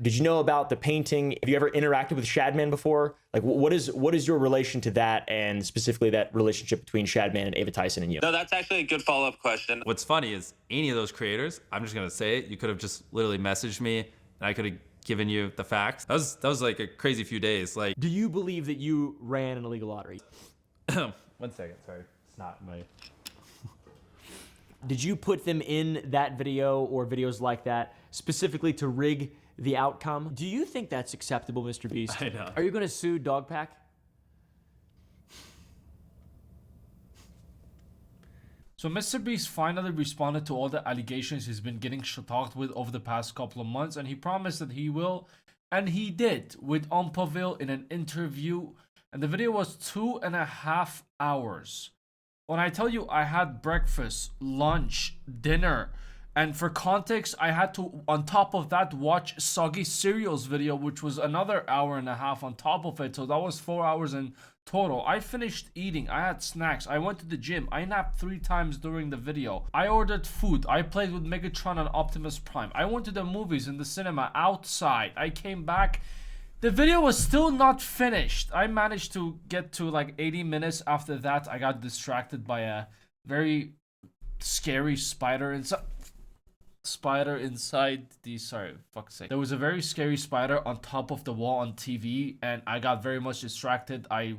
Did you know about the painting? Have you ever interacted with Shadman before? Like, what is your relation to that, and specifically that relationship between Shadman and Ava Tyson and you? No, that's actually a good follow-up question. What's funny is any of those creators, I'm just gonna say it, you could have just literally messaged me and I could have given you the facts. That was like a crazy few days. Like, Do you believe that you ran an illegal lottery? 1 second, sorry. It's not my... Did you put them in that video or videos like that specifically to rig the outcome? Do you think that's acceptable, Mr. Beast? I know. Are you going to sue Dogpack? So MrBeast finally responded to all the allegations he's been getting talked with over the past couple of months, and he promised that he will, and he did with Umpaville in an interview, and the video was 2.5 hours. When I tell you I had breakfast, lunch, dinner, and for context, I had to, on top of that, watch Soggy Cereal's video, which was another 1.5 hours on top of it. So that was 4 hours in total. I finished eating. I had snacks. I went to the gym. I napped 3 times during the video. I ordered food. I played with Megatron and Optimus Prime. I went to the movies in the cinema outside. I came back. The video was still not finished. I managed to get to like 80 minutes. After that, I got distracted by a very scary spider inside the, sorry, fuck's sake. There was a very scary spider on top of the wall on TV, and I got very much distracted. I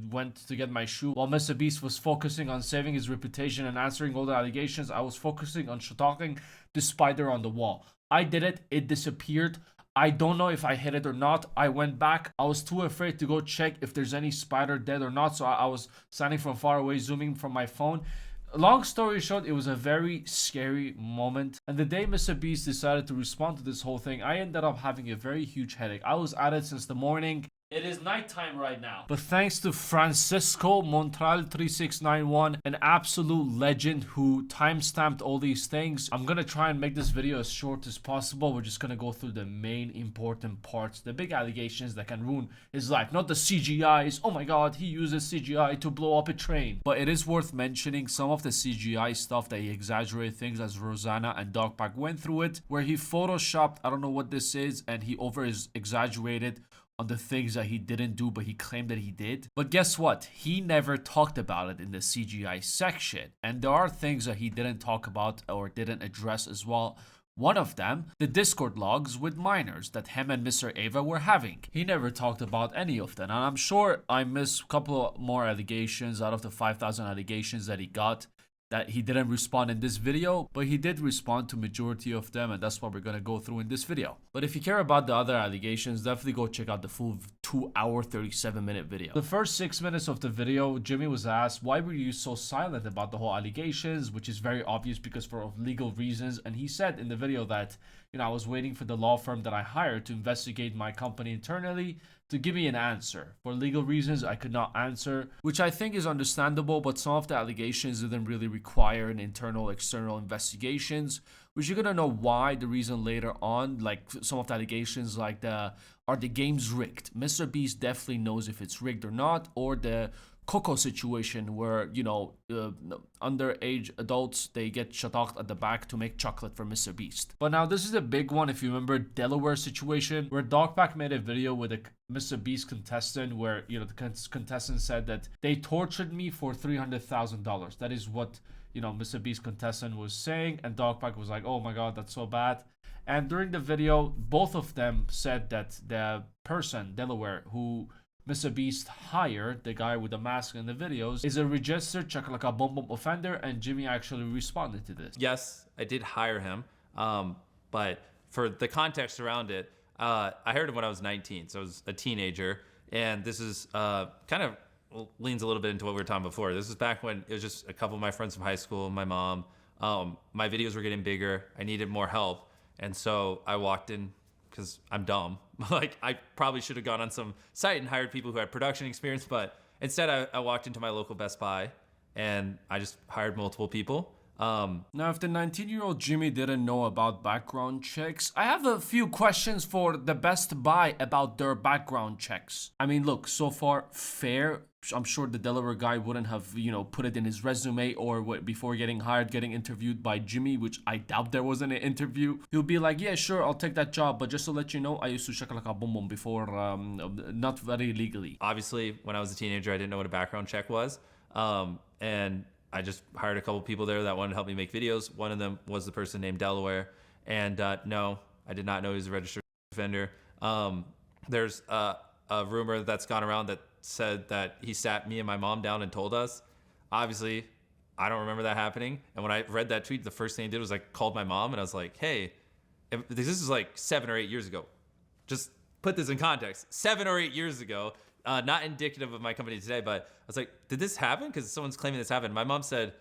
went to get my shoe. While MrBeast was focusing on saving his reputation and answering all the allegations, I was focusing on talking the spider on the wall. I did it. It disappeared. I don't know if I hit it or not. I went back. I was too afraid to go check if there's any spider dead or not, so I was standing from far away, zooming from my phone. Long story short, it was a very scary moment. And the day MrBeast decided to respond to this whole thing, I ended up having a very huge headache. I was at it since the morning. It is nighttime right now. But thanks to Francisco Montreal3691, an absolute legend who timestamped all these things, I'm gonna try and make this video as short as possible. We're just gonna go through the main important parts, the big allegations that can ruin his life, not the CGIs. Oh my god, he uses CGI to blow up a train. But it is worth mentioning some of the CGI stuff that he exaggerated things, as Rosanna and Dogpack went through it, where he photoshopped, I don't know what this is, and he exaggerated on the things that he didn't do, but he claimed that he did. But guess what? He never talked about it in the CGI section. And there are things that he didn't talk about or didn't address as well. One of them, the Discord logs with minors that him and Mr. Ava were having. He never talked about any of them. And I'm sure I missed a couple more allegations out of the 5,000 allegations that he got that he didn't respond in this video, but he did respond to majority of them, and that's what we're gonna go through in this video. But if you care about the other allegations, definitely go check out the full 2-hour 37-minute video. The first 6 minutes of the video, Jimmy was asked, why were you so silent about the whole allegations, which is very obvious because for legal reasons. And he said in the video that, you know, I was waiting for the law firm that I hired to investigate my company internally to give me an answer. For legal reasons, I could not answer, which I think is understandable, but some of the allegations didn't really require an internal, external investigations, which you're gonna know why, the reason later on. Like some of the allegations like are the games rigged? MrBeast definitely knows if it's rigged or not, or the Coco situation where, you know, underage adults, they get shut off at the back to make chocolate for MrBeast. But now this is a big one. If you remember Delaware situation where Dogpack made a video with a MrBeast contestant where, you know, the contestant said that they tortured me for $300,000. That is what, you know, MrBeast contestant was saying, and Dogpack was like, oh my god, that's so bad. And during the video, both of them said that the person, Delaware, who MrBeast hired, the guy with the mask in the videos, is a registered Chakalaka Bomb Bomb offender, and Jimmy actually responded to this. Yes, I did hire him, but for the context around it, I hired him when I was 19, so I was a teenager, and this is kind of leans a little bit into what we were talking before. This is back when it was just a couple of my friends from high school, my mom. My videos were getting bigger. I needed more help, and so I walked in because I'm dumb. Like, I probably should have gone on some site and hired people who had production experience, but instead I walked into my local Best Buy and I just hired multiple people. Now, if the 19-year-old Jimmy didn't know about background checks, I have a few questions for the Best Buy about their background checks. I mean, look, so far, fair. I'm sure the Delaware guy wouldn't have, put it in his resume or before getting hired, getting interviewed by Jimmy, which I doubt there was an interview. He'll be like, yeah, sure, I'll take that job. But just to let you know, I used to shakalaka boom boom before, not very legally. Obviously, when I was a teenager, I didn't know what a background check was. And I just hired a couple people there that wanted to help me make videos. One of them was the person named Delaware. And no, I did not know he was a registered offender. There's a rumor that's gone around that said that he sat me and my mom down and told us. Obviously, I don't remember that happening. And when I read that tweet, the first thing I did was I called my mom and I was like, hey, this is like 7 or 8 years ago. Just put this in context. 7 or 8 years ago. Not indicative of my company today, but I was like, did this happen? Because someone's claiming this happened. My mom said,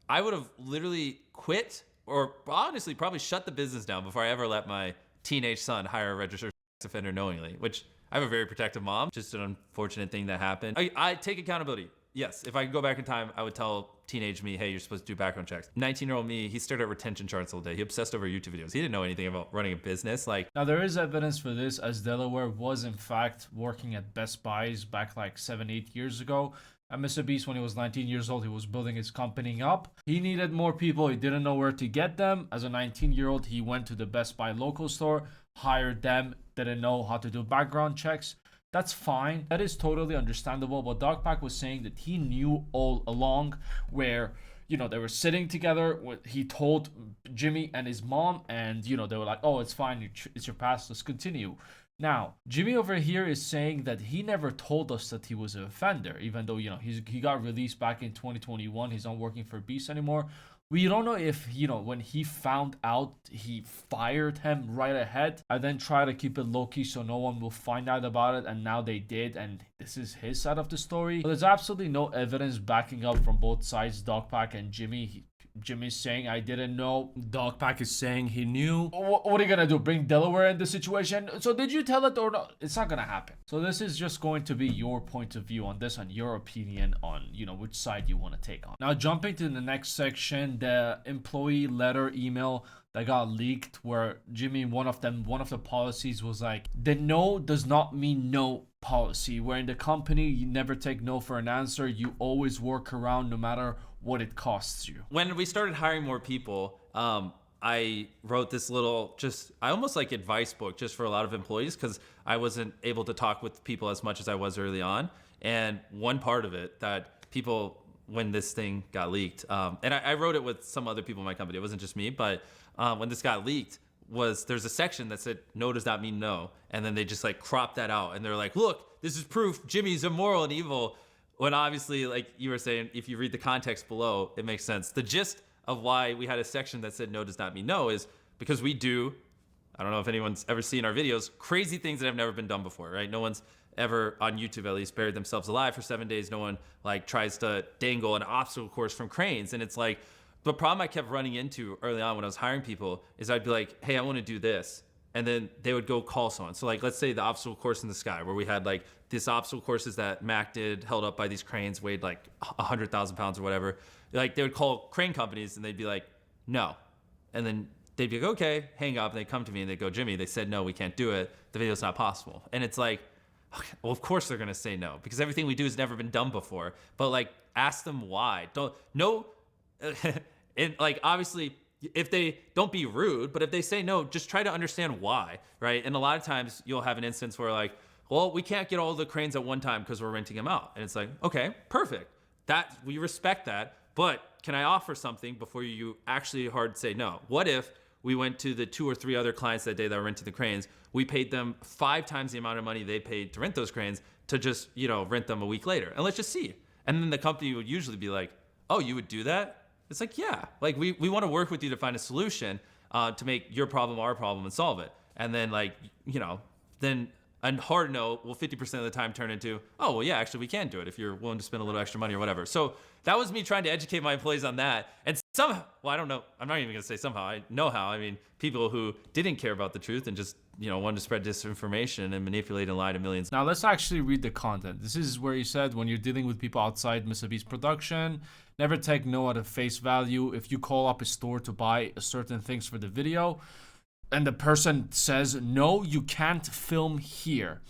I would have literally quit or honestly probably shut the business down before I ever let my teenage son hire a registered sex offender knowingly, which I have a very protective mom. Just an unfortunate thing that happened. I take accountability. Yes, if I could go back in time, I would tell teenage me, hey, you're supposed to do background checks. 19-year-old me, he stared at retention charts all day. He obsessed over YouTube videos. He didn't know anything about running a business. Now, there is evidence for this, as Delaware was in fact working at Best Buys back like 7-8 years ago. And MrBeast, when he was 19 years old, he was building his company up. He needed more people. He didn't know where to get them. As a 19-year-old, he went to the Best Buy local store, hired them, didn't know how to do background checks. That's fine. That is totally understandable. But Dogpack was saying that he knew all along where, they were sitting together. He told Jimmy and his mom, and, they were like, oh, it's fine. It's your past. Let's continue. Now, Jimmy over here is saying that he never told us that he was an offender, even though, he got released back in 2021. He's not working for Beast anymore. We don't know if, when he found out, he fired him right ahead and then try to keep it low-key so no one will find out about it, and now they did, and this is his side of the story. But there's absolutely no evidence backing up from both sides, Dogpack and Jimmy. Jimmy's saying, I didn't know. Dogpack is saying he knew. What are you gonna do? Bring Delaware in the situation? So did you tell it or not? It's not gonna happen. So this is just going to be your point of view on this and your opinion on, which side you want to take on. Now, jumping to the next section, the employee letter email that got leaked, where Jimmy, one of the policies was like, the no does not mean no policy, where in the company, you never take no for an answer. You always work around no matter what it costs you. When we started hiring more people, I wrote this little, I almost like advice book just for a lot of employees, because I wasn't able to talk with people as much as I was early on. And one part of it that people, when this thing got leaked, and I wrote it with some other people in my company, it wasn't just me, but when this got leaked, there's a section that said no does not mean no, and then they just like cropped that out, and they're like, look, this is proof Jimmy's immoral and evil. When obviously, like you were saying, if you read the context below, it makes sense. The gist of why we had a section that said no does not mean no is because we do, I don't know if anyone's ever seen our videos, crazy things that have never been done before, right? No one's ever, on YouTube at least, buried themselves alive for 7 days. No one like tries to dangle an obstacle course from cranes. And it's like, the problem I kept running into early on when I was hiring people is I'd be like, hey, I want to do this. And then they would go call someone. So like, let's say the obstacle course in the sky, where we had like this obstacle courses that Mac did, held up by these cranes, weighed like 100,000 pounds or whatever. Like they would call crane companies and they'd be like, no. And then they'd be like, okay, hang up. And they'd come to me and they'd go, Jimmy, they said, no, we can't do it. The video's not possible. And it's like, okay, well, of course they're going to say no, because everything we do has never been done before. But like, ask them why. And like, obviously, if they don't be rude, but if they say no, just try to understand why, right? And a lot of times you'll have an instance where like, well, we can't get all the cranes at one time because we're renting them out. And it's like, okay, perfect. We respect that, but can I offer something before you actually hard say no? What if we went to the 2 or 3 other clients that day that were renting the cranes, we paid them 5 times the amount of money they paid to rent those cranes to just, rent them a week later, and let's just see. And then the company would usually be like, oh, you would do that? It's like, yeah, like we want to work with you to find a solution to make your problem our problem and solve it. And then then a hard no will 50% of the time turn into, oh, well, yeah, actually, we can do it if you're willing to spend a little extra money or whatever. So that was me trying to educate my employees on that. And somehow, well, I don't know. I'm not even going to say somehow. I know how. I mean, people who didn't care about the truth and just, wanted to spread disinformation and manipulate and lie to millions. Now let's actually read the content. This is where he said, when you're dealing with people outside MrBeast production, never take no at a face value. If you call up a store to buy certain things for the video, and the person says, no, you can't film here.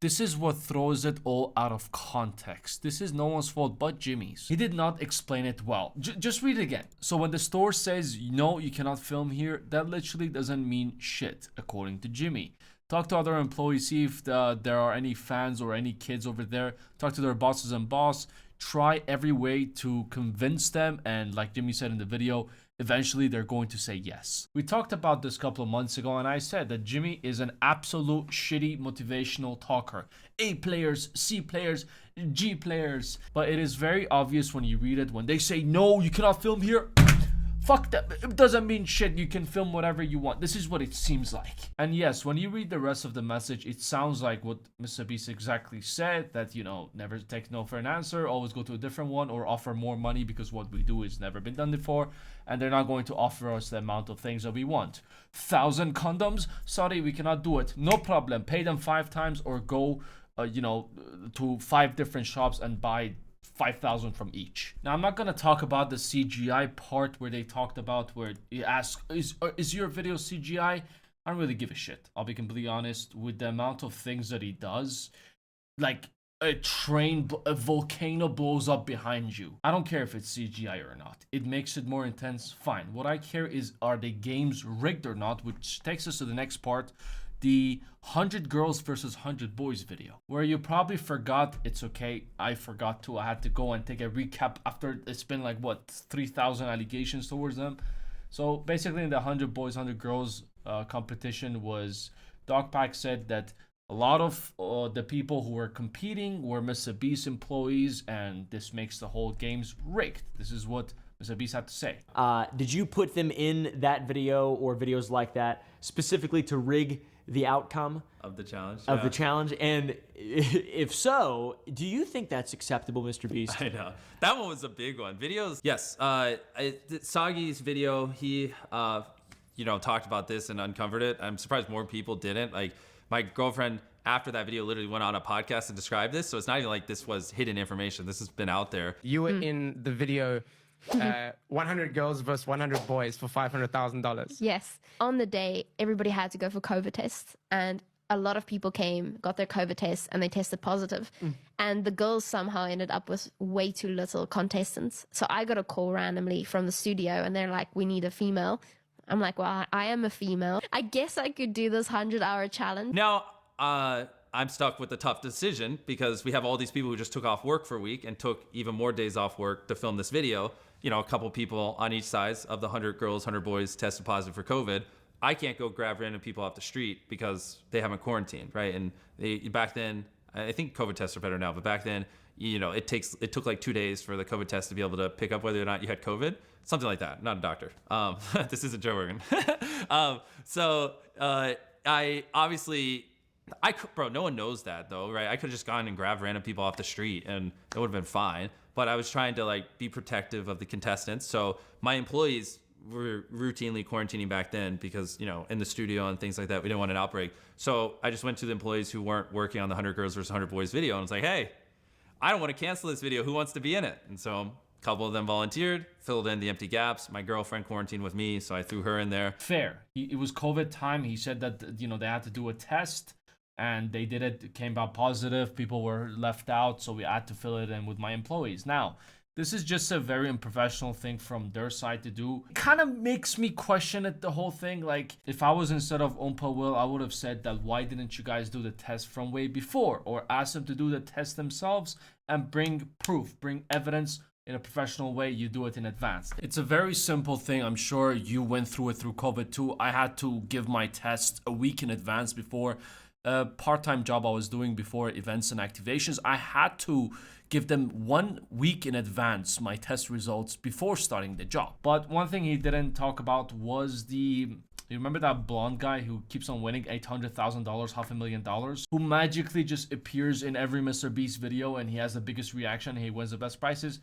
This is what throws it all out of context. This is no one's fault but Jimmy's. He did not explain it well. Just read it again. So when the store says, no, you cannot film here, that literally doesn't mean shit, according to Jimmy. Talk to other employees, see if there are any fans or any kids over there. Talk to their bosses and boss. Try every way to convince them. And like Jimmy said in the video, eventually they're going to say yes. We talked about this a couple of months ago, and I said that Jimmy is an absolute shitty motivational talker. A players, C players, G players. But it is very obvious when you read it, when they say, no, you cannot film here. Fuck that. It doesn't mean shit. You can film whatever you want. This is what it seems like. And yes, when you read the rest of the message, it sounds like what MrBeast exactly said, that, never take no for an answer, always go to a different one, or offer more money because what we do is never been done before, and they're not going to offer us the amount of things that we want. 1,000 condoms? Sorry, we cannot do it. No problem. Pay them 5 times or go, to 5 different shops and buy 5,000 from each. Now, I'm not going to talk about the CGI part where they talked about where he asked, is your video CGI? I don't really give a shit. I'll be completely honest with the amount of things that he does. Like a volcano blows up behind you. I don't care if it's CGI or not. It makes it more intense. Fine. What I care is, are the games rigged or not? Which takes us to the next part. The 100 girls versus 100 boys video, where you probably forgot. It's okay, I forgot too. I had to go and take a recap after it's been like 3,000 allegations towards them. So basically in the 100 boys 100 girls competition, was Dogpack said that a lot of the people who were competing were MrBeast employees, and this makes the whole games rigged. This is what MrBeast had to say. Did you put them in that video or videos like that specifically to rig the outcome Of the challenge? of the challenge? And if so, do you think that's acceptable, MrBeast? I know. That one was a big one. Videos, yes. Sagi's video, he, talked about this and uncovered it. I'm surprised more people didn't. Like, my girlfriend, after that video, literally went on a podcast and described this. So it's not even like this was hidden information. This has been out there. You were in the video 100 girls versus 100 boys for $500,000. Yes. On the day, everybody had to go for COVID tests, and a lot of people came, got their COVID tests, and they tested positive. And the girls somehow ended up with way too little contestants. So I got a call randomly from the studio, and they're like, we need a female. I'm like, well, I am a female. I guess I could do this 100-hour challenge. Now, I'm stuck with a tough decision because we have all these people who just took off work for a week and took even more days off work to film this video. A couple people on each side of the 100 girls, 100 boys tested positive for COVID. I can't go grab random people off the street because they haven't quarantined, right? And back then, I think COVID tests are better now, but back then, it took like 2 days for the COVID test to be able to pick up whether or not you had COVID. Something like that. Not a doctor. This isn't Joe Rogan. I obviously... bro, no one knows that though, right? I could have just gone and grabbed random people off the street and it would have been fine. But I was trying to be protective of the contestants. So my employees were routinely quarantining back then because, in the studio and things like that, we didn't want an outbreak. So I just went to the employees who weren't working on the 100 girls versus 100 boys video and was like, hey, I don't want to cancel this video. Who wants to be in it? And so a couple of them volunteered, filled in the empty gaps. My girlfriend quarantined with me, so I threw her in there. Fair. It was COVID time. He said that, they had to do a test. And they did it came out positive. People were left out, so we had to fill it in with my employees. Now, this is just a very unprofessional thing from their side to do. It kind of makes me question it, the whole thing. Like, if I was instead of Umpa Will, I would have said that, why didn't you guys do the test from way before? Or ask them to do the test themselves and bring proof, bring evidence in a professional way. You do it in advance. It's a very simple thing. I'm sure you went through it through COVID too. I had to give my test a week in advance before a part-time job I was doing before events and activations. I had to give them 1 week in advance my test results before starting the job. But one thing he didn't talk about was the You remember that blonde guy who keeps on winning $800,000, $500,000, who magically just appears in every MrBeast video and he has the biggest reaction, he wins the best prizes?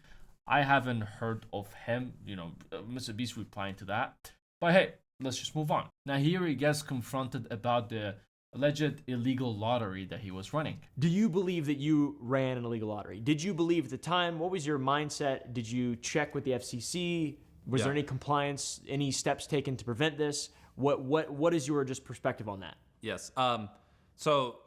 I haven't heard of him, MrBeast replying to that. But hey, let's just move on. Now here he gets confronted about the alleged illegal lottery that he was running. Do you believe that you ran an illegal lottery? Did you believe at the time? What was your mindset? Did you check with the FCC? Was there any compliance, any steps taken to prevent this? What is your just perspective on that? Yes. So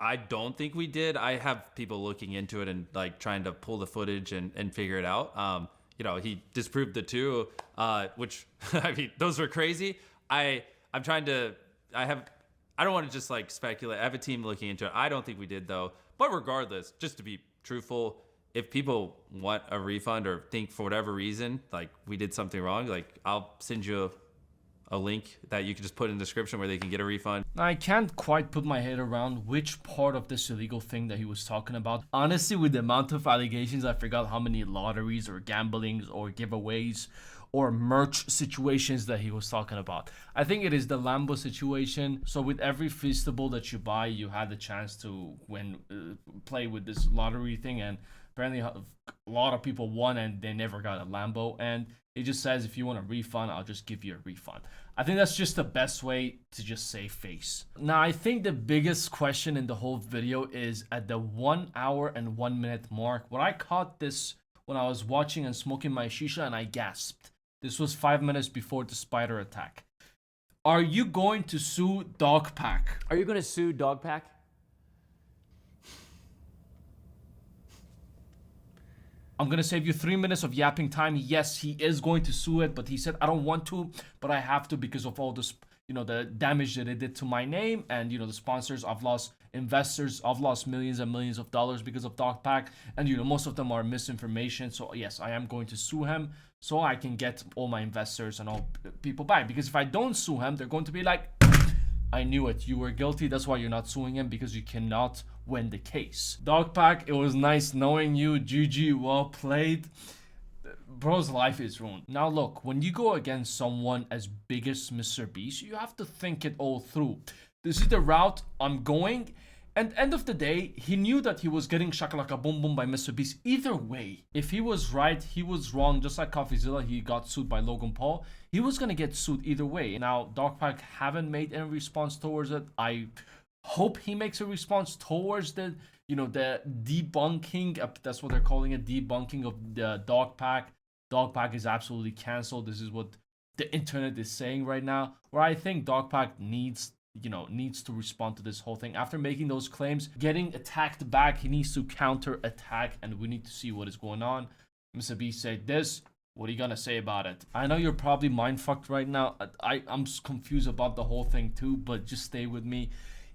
I don't think we did. I have people looking into it and like trying to pull the footage and figure it out. He disproved the two, which I mean, those were crazy. I don't want to just like speculate. I have a team looking into it. I don't think we did though. But regardless, just to be truthful, if people want a refund or think for whatever reason, like we did something wrong, like I'll send you a link that you can just put in the description where they can get a refund. Now, I can't quite put my head around which part of this illegal thing that he was talking about. Honestly, with the amount of allegations, I forgot how many lotteries or gamblings or giveaways or merch situations that he was talking about. I think it is the Lambo situation. So with every Feastable that you buy, you had the chance to play with this lottery thing, and apparently a lot of people won and they never got a Lambo, and it just says if you want a refund, I'll just give you a refund. I think that's just the best way to just save face. Now, I think the biggest question in the whole video is at the 1 hour and 1 minute mark, when I caught this when I was watching and smoking my shisha and I gasped. This was 5 minutes before the spider attack. Are you going to sue Dogpack? Are you going to sue Dogpack? I'm going to save you 3 minutes of yapping time. Yes, he is going to sue it, but he said, I don't want to, but I have to because of all this, the damage that it did to my name and, the sponsors. I've lost investors. I've lost millions and millions of dollars because of Dogpack. And, most of them are misinformation. So, yes, I am going to sue him so I can get all my investors and all people back. Because if I don't sue him, they're going to be like, I knew it. You were guilty. That's why you're not suing him, because you cannot win the case. Dogpack, it was nice knowing you. GG, well played. Bro's life is ruined. Now look, when you go against someone as big as MrBeast, you have to think it all through. This is the route I'm going. And end of the day, he knew that he was getting shakalaka boom boom by MrBeast. Either way, if he was right, he was wrong. Just like CoffeeZilla, he got sued by Logan Paul. He was gonna get sued either way. Now, Dogpack haven't made any response towards it. I hope he makes a response towards the debunking. That's what they're calling it, debunking of the Dogpack. Dogpack is absolutely canceled. This is what the internet is saying right now. Where I think Dogpack needs to respond to this whole thing. After making those claims, getting attacked back, he needs to counter attack, and we need to see what is going on. MrBeast said this. What are you gonna say about it? I know you're probably mind fucked right now. I'm confused about the whole thing too, but just stay with me.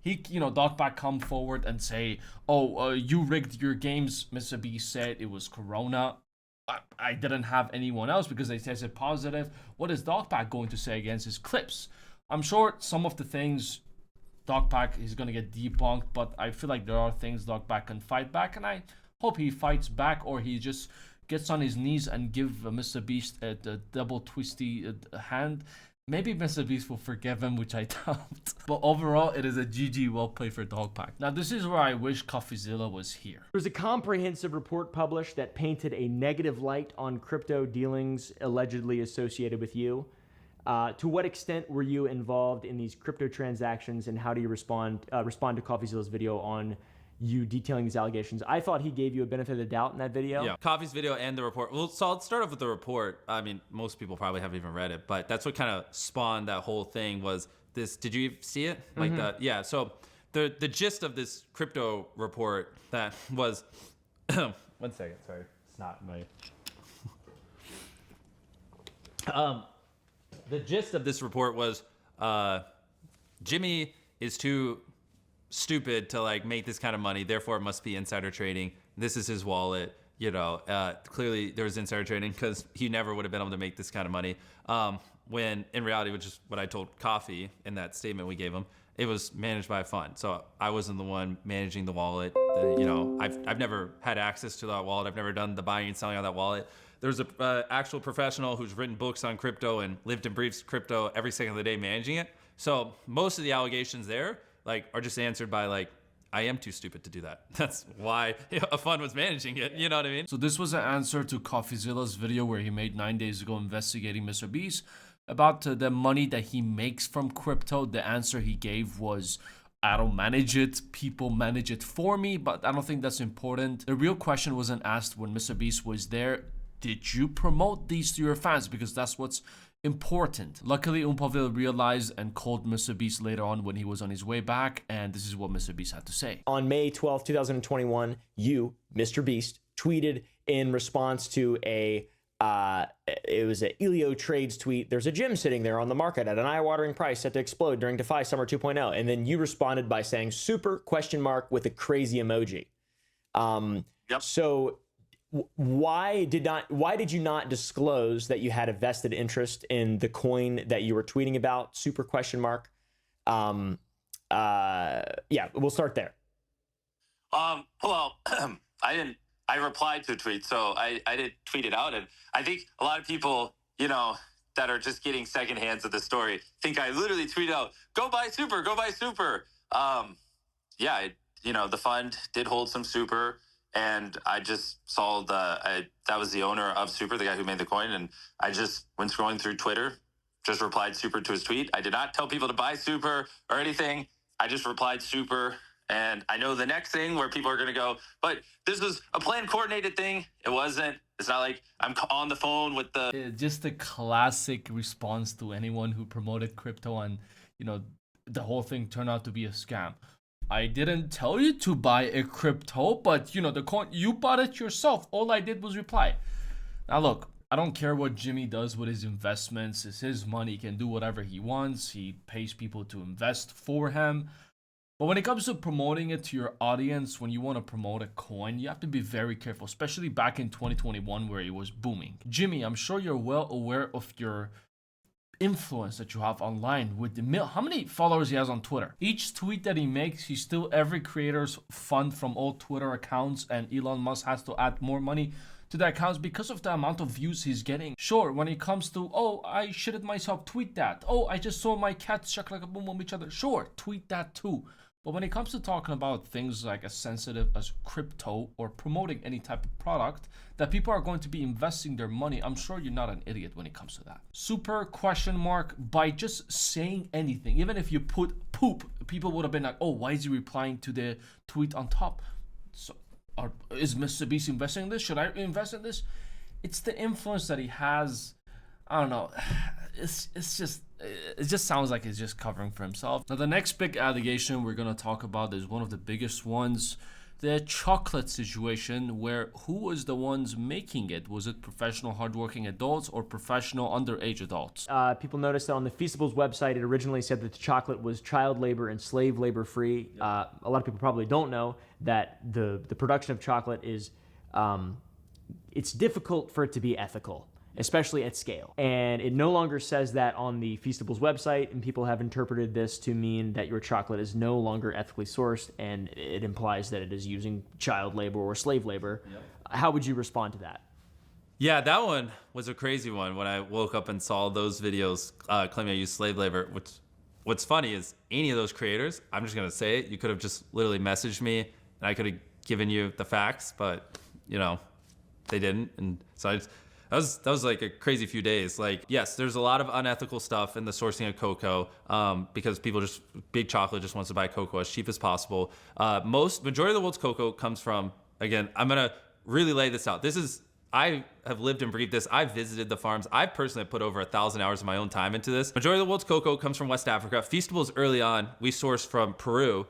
Dogpack come forward and say, you rigged your games. MrBeast said it was Corona. I didn't have anyone else because they tested positive. What is Dogpack going to say against his clips? I'm sure some of the things Dogpack is going to get debunked, but I feel like there are things Dogpack can fight back, and I hope he fights back, or he just gets on his knees and give MrBeast a double twisty hand. Maybe MrBeast will forgive him, which I doubt. But overall, it is a GG well played for Dogpack. Now, this is where I wish CoffeeZilla was here. There was a comprehensive report published that painted a negative light on crypto dealings allegedly associated with you. To what extent were you involved in these crypto transactions, and how do you respond to CoffeeZilla's video on you detailing these allegations? I thought he gave you a benefit of the doubt in that video. Yeah, Coffee's video and the report. Well, so I'll start off with the report. I mean, most people probably haven't even read it, but that's what kind of spawned that whole thing was this. Did you see it? Like that? Yeah. So the gist of this crypto report that was, 1 second, sorry. It's not my, the gist of this report was Jimmy is too stupid to like make this kind of money, therefore it must be insider trading. This is his wallet. Clearly there was insider trading because he never would have been able to make this kind of money. When in reality, which is what I told Coffee in that statement we gave him, it was managed by a fund. So I wasn't the one managing the wallet. I've never had access to that wallet. I've never done the buying and selling on that wallet. There's a actual professional who's written books on crypto and lived and breathes crypto every second of the day managing it. So most of the allegations there are just answered by I am too stupid to do that. That's why a fund was managing it. You know what I mean? So this was an answer to CoffeeZilla's video where he made 9 days ago investigating MrBeast about the money that he makes from crypto. The answer he gave was, I don't manage it, people manage it for me, but I don't think that's important. The real question wasn't asked when MrBeast was there. Did you promote these to your fans? Because that's what's important. Luckily, Umpaville realized and called MrBeast later on when he was on his way back, and this is what MrBeast had to say. On May 12th, 2021, you, MrBeast, tweeted in response to it was an Elio Trades tweet. There's a gym sitting there on the market at an eye-watering price set to explode during DeFi Summer 2.0. And then you responded by saying super ? With a crazy emoji. Yep. So why did you not disclose that you had a vested interest in the coin that you were tweeting about? Super ? Yeah, we'll start there. Well, I replied to a tweet, so I didn't tweet it out. And I think a lot of people, that are just getting second hands of the story think I literally tweeted out, go buy super, go buy super. The fund did hold some super, and I just saw that was the owner of super, the guy who made the coin. And I just went scrolling through Twitter, just replied super to his tweet. I did not tell people to buy super or anything. I just replied super. And I know the next thing where people are going to go, but this was a planned, coordinated thing. It wasn't. It's not like I'm on the phone with the... Just a classic response to anyone who promoted crypto and, the whole thing turned out to be a scam. I didn't tell you to buy a crypto, but, the coin, you bought it yourself. All I did was reply. Now, look, I don't care what Jimmy does with his investments. It's his money. He can do whatever he wants. He pays people to invest for him. But when it comes to promoting it to your audience, when you want to promote a coin, you have to be very careful, especially back in 2021 where it was booming. Jimmy, I'm sure you're well aware of your influence that you have online with how many followers he has on Twitter. Each tweet that he makes, he's still every creator's fund from all Twitter accounts, and Elon Musk has to add more money to the accounts because of the amount of views he's getting. Sure, when it comes to, oh, I shitted myself, tweet that. Oh, I just saw my cats chuck like a boom on each other. Sure, tweet that too. But when it comes to talking about things like as sensitive as crypto or promoting any type of product that people are going to be investing their money, I'm sure you're not an idiot when it comes to that. Super ? By just saying anything, even if you put poop, people would have been like, oh, why is he replying to the tweet on top? So is MrBeast investing in this? Should I invest in this? It's the influence that he has. I don't know. It just sounds like he's just covering for himself. Now, the next big allegation we're going to talk about is one of the biggest ones, the chocolate situation, where who was the ones making it? Was it professional hardworking adults or professional underage adults? People noticed that on the Feastables website, it originally said that the chocolate was child labor and slave labor free. A lot of people probably don't know that the production of chocolate is, it's difficult for it to be ethical, especially at scale. And it no longer says that on the Feastables website, and people have interpreted this to mean that your chocolate is no longer ethically sourced, and it implies that it is using child labor or slave labor. Yep. How would you respond to that? Yeah, that one was a crazy one when I woke up and saw those videos claiming I used slave labor. What's funny is any of those creators, I'm just going to say it, you could have just literally messaged me and I could have given you the facts, but, they didn't. And so that was like a crazy few days. Like, yes, there's a lot of unethical stuff in the sourcing of cocoa because big chocolate just wants to buy cocoa as cheap as possible. Majority of the world's cocoa comes from, again, I'm going to really lay this out. I have lived and breathed this. I've visited the farms. I personally put over 1,000 hours of my own time into this. Majority of the world's cocoa comes from West Africa. Feastables early on, we sourced from Peru,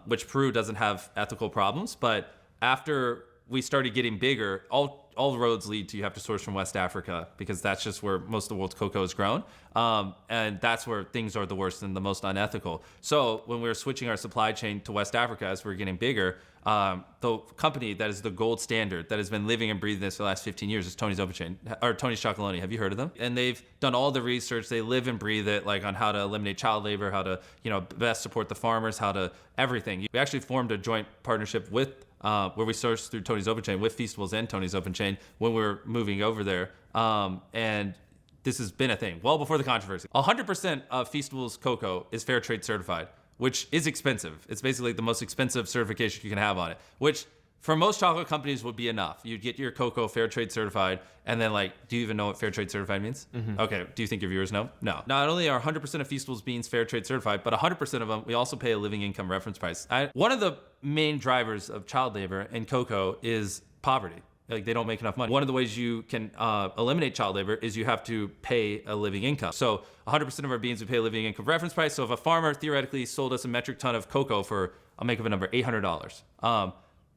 which Peru doesn't have ethical problems. But after we started getting bigger, all all roads lead to you have to source from West Africa because that's just where most of the world's cocoa is grown. And that's where things are the worst and the most unethical. So when we were switching our supply chain to West Africa as we we're getting bigger, the company that is the gold standard that has been living and breathing this for the last 15 years is Tony's Open Chain, or Tony's Chocolonely. Have you heard of them? And they've done all the research. They live and breathe it, like on how to eliminate child labor, how to, best support the farmers, how to everything. We actually formed a joint partnership with where we sourced through Tony's Open Chain with Feastables and Tony's Open Chain when we were moving over there. And this has been a thing well before the controversy. 100% of Feastables cocoa is fair trade certified, which is expensive. It's basically the most expensive certification you can have on it, which for most chocolate companies would be enough. You'd get your cocoa fair trade certified, and then do you even know what fair trade certified means? Okay, do you think your viewers know? No. Not only are 100% of Feastables beans fair trade certified, but 100% of them, we also pay a living income reference price. One of the main drivers of child labor in cocoa is poverty. Like, they don't make enough money. One of the ways you can eliminate child labor is you have to pay a living income. So 100% of our beans, we pay a living income reference price. So if a farmer theoretically sold us a metric ton of cocoa for, I'll make up a number, $800,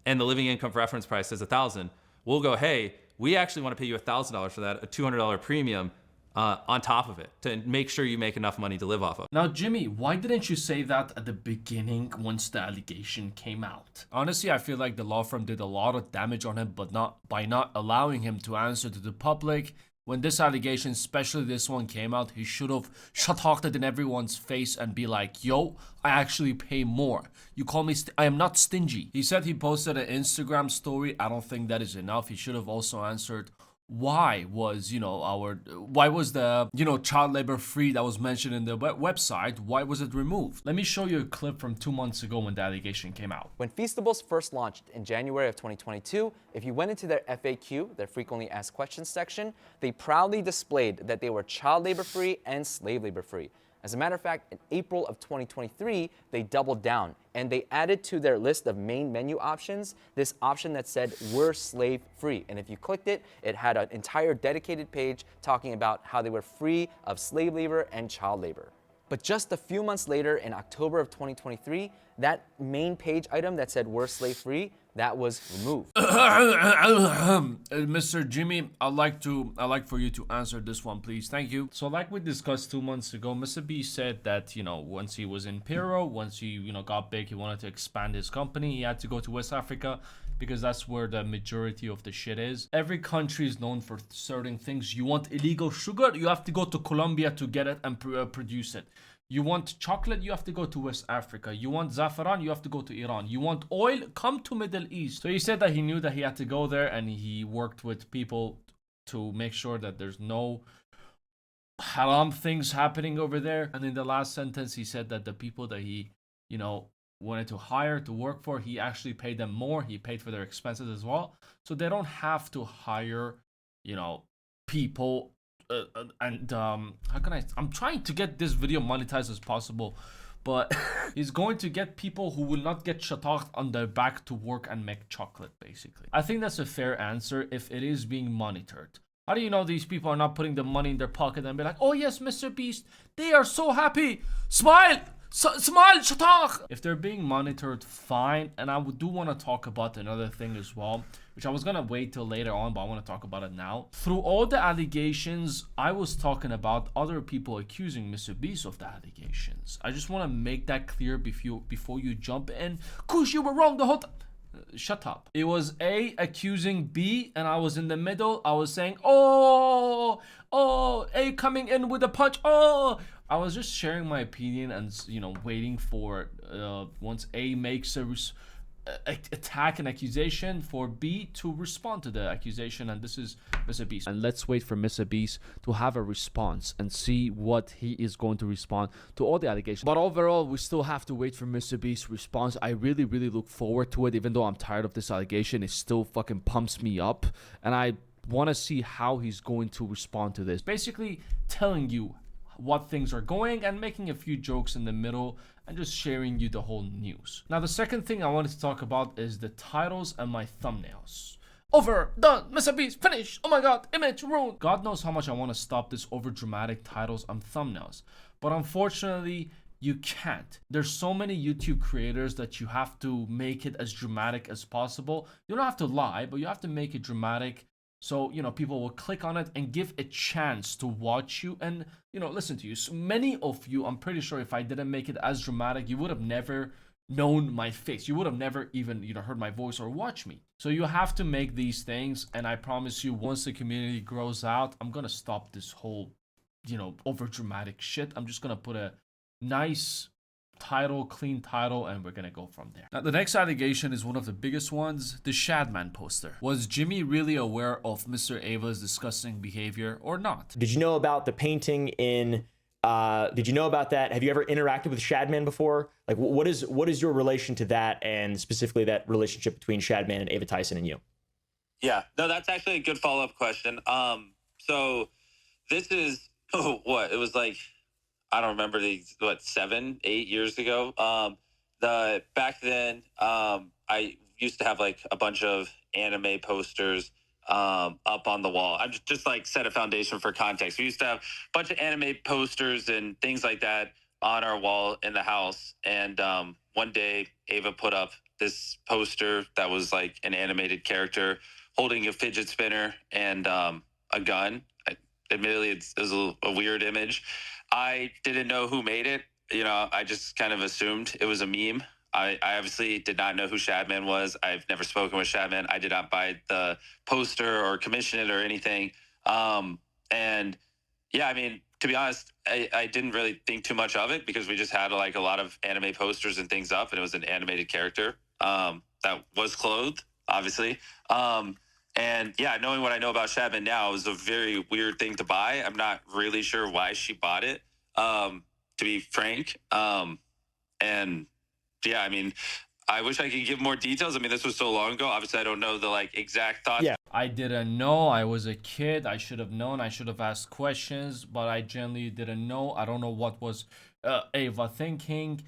and the living income reference price is $1,000, we'll go, hey, we actually want to pay you $1,000 for that, a $200 premium on top of it to make sure you make enough money to live off of. Now, Jimmy, why didn't you say that at the beginning once the allegation came out? Honestly, I feel like the law firm did a lot of damage on him, but not by not allowing him to answer to the public. When this allegation, especially this one, came out, he should have talked it in everyone's face and be like, yo, I actually pay more. You call me, I am not stingy. He said he posted an Instagram story. I don't think that is enough. He should have also answered why was the child labor free that was mentioned in the website, why was it removed? Let me show you a clip from 2 months ago when the allegation came out. When Feastables first launched in January of 2022, if you went into their FAQ, their frequently asked questions section, they proudly displayed that they were child labor free and slave labor free. As a matter of fact, in April of 2023, they doubled down and they added to their list of main menu options this option that said we're slave free. And if you clicked it, it had an entire dedicated page talking about how they were free of slave labor and child labor. But just a few months later, in October of 2023, that main page item that said we're slave free, that was removed. Mr. Jimmy, I'd like for you to answer this one, please. Thank you. So like we discussed 2 months ago, MrBeast said that, once he was in Peru, once he, got big, he wanted to expand his company. He had to go to West Africa because that's where the majority of the shit is. Every country is known for certain things. You want illegal sugar, you have to go to Colombia to get it and produce it. You want chocolate, you have to go to West Africa. You want saffron, you have to go to Iran. You want oil, come to Middle East. So he said that he knew that he had to go there, and he worked with people to make sure that there's no haram things happening over there. And in the last sentence, he said that the people that he, wanted to hire to work for, he actually paid them more. He paid for their expenses as well. So they don't have to hire, people how can I'm trying to get this video monetized as possible, but he's going to get people who will not get shatakh on their back to work and make chocolate, basically. I think that's a fair answer if it is being monitored. How do you know these people are not putting the money in their pocket and be like, oh yes, MrBeast, they are so happy, smile, smile, shatakh. If they're being monitored, fine. And I do want to talk about another thing as well, which I was gonna wait till later on, but I want to talk about it now. Through all the allegations, I was talking about other people accusing MrBeast of the allegations. I just want to make that clear before you jump in. Koosh, you were wrong the whole time. Shut up. It was A accusing B, and I was in the middle. I was saying, oh, A coming in with a punch. Oh, I was just sharing my opinion and waiting for once A makes a attack and accusation for B to respond to the accusation, and this is MrBeast. And let's wait for MrBeast to have a response and see what he is going to respond to all the allegations. But overall, we still have to wait for MrBeast's response. I really look forward to it, even though I'm tired of this allegation. It still fucking pumps me up, and I want to see how he's going to respond to this. Basically telling you what things are going and making a few jokes in the middle and just sharing you the whole news. Now, the second thing I wanted to talk about is the titles and my thumbnails. Over, done, MrBeast, finished, oh my god, image, ruined. God knows how much I want to stop this over dramatic titles and thumbnails, but unfortunately, you can't. There's so many YouTube creators that you have to make it as dramatic as possible. You don't have to lie, but you have to make it dramatic So, people will click on it and give a chance to watch you and, listen to you. So many of you, I'm pretty sure if I didn't make it as dramatic, you would have never known my face. You would have never even, heard my voice or watched me. So you have to make these things. And I promise you, once the community grows out, I'm going to stop this whole, over dramatic shit. I'm just going to put a nice title, clean title, and we're gonna go from there. Now, the next allegation is one of the biggest ones, the Shadman poster. Was Jimmy really aware of Mr. Ava's disgusting behavior or not? Did you know about the painting in, did you know about that? Have you ever interacted with Shadman before? Like, what is your relation to that, and specifically that relationship between Shadman and Ava Tyson and you? Yeah, no, that's actually a good follow-up question. So this is, what, it was like, I don't remember 7, 8 years ago. Back then, I used to have like a bunch of anime posters up on the wall. I'm just like set a foundation for context. We used to have a bunch of anime posters and things like that on our wall in the house. And one day, Ava put up this poster that was like an animated character holding a fidget spinner and a gun. Admittedly, it was a weird image. I didn't know who made it. I just kind of assumed it was a meme. I obviously did not know who Shadman was. I've never spoken with Shadman. I did not buy the poster or commission it or anything. And yeah, I mean, to be honest, I didn't really think too much of it because we just had like a lot of anime posters and things up, and it was an animated character that was clothed, obviously. And yeah, knowing what I know about Shadman now is a very weird thing to buy. I'm not really sure why she bought it, to be frank. And yeah, I mean, I wish I could give more details. I mean, this was so long ago. Obviously, I don't know the like exact thoughts. Yeah. I didn't know. I was a kid. I should have known. I should have asked questions, but I genuinely didn't know. I don't know what was Ava thinking.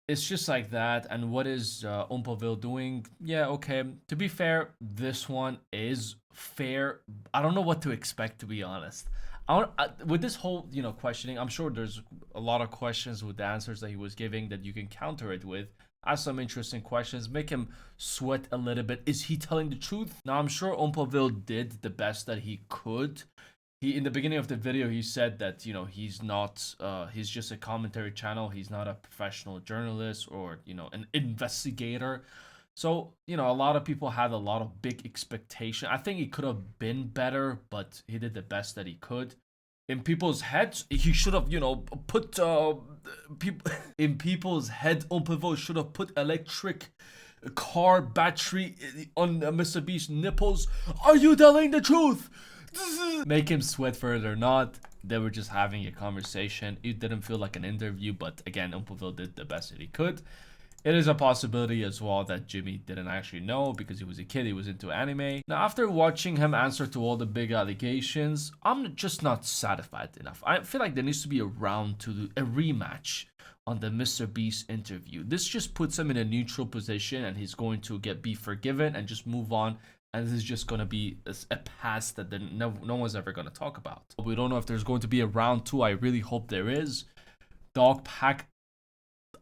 It's just like that. And what is Umpaville doing? Yeah, okay. To be fair, this one is fair. I don't know what to expect, to be honest. With this whole, questioning, I'm sure there's a lot of questions with the answers that he was giving that you can counter it with. Ask some interesting questions, make him sweat a little bit. Is he telling the truth? Now, I'm sure Umpaville did the best that he could. In the beginning of the video, he said that, he's not, he's just a commentary channel. He's not a professional journalist or, an investigator. So, a lot of people had a lot of big expectation. I think he could have been better, but he did the best that he could. In people's heads, he should have, put, people, in people's head, Umpaville should have put electric car battery on MrBeast's nipples. Are you telling the truth? Make him sweat further or not. They were just having a conversation. It didn't feel like an interview, but again, Umpaville did the best that he could. It is a possibility as well that Jimmy didn't actually know because he was a kid, he was into anime. Now, after watching him answer to all the big allegations, I'm just not satisfied enough. I feel like there needs to be a round to a rematch on the MrBeast interview. This just puts him in a neutral position and he's going to be forgiven and just move on. And this is just going to be a past that no one's ever going to talk about. We don't know if there's going to be a round 2. I really hope there is. Dog Pack,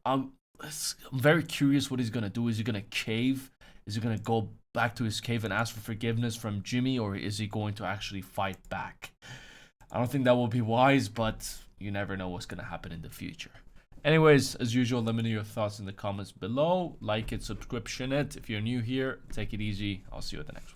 I'm very curious what he's going to do. Is he going to cave? Is he going to go back to his cave and ask for forgiveness from Jimmy? Or is he going to actually fight back? I don't think that will be wise, but you never know what's going to happen in the future. Anyways, as usual, let me know your thoughts in the comments below. Like it, subscription it. If you're new here, take it easy. I'll see you at the next one.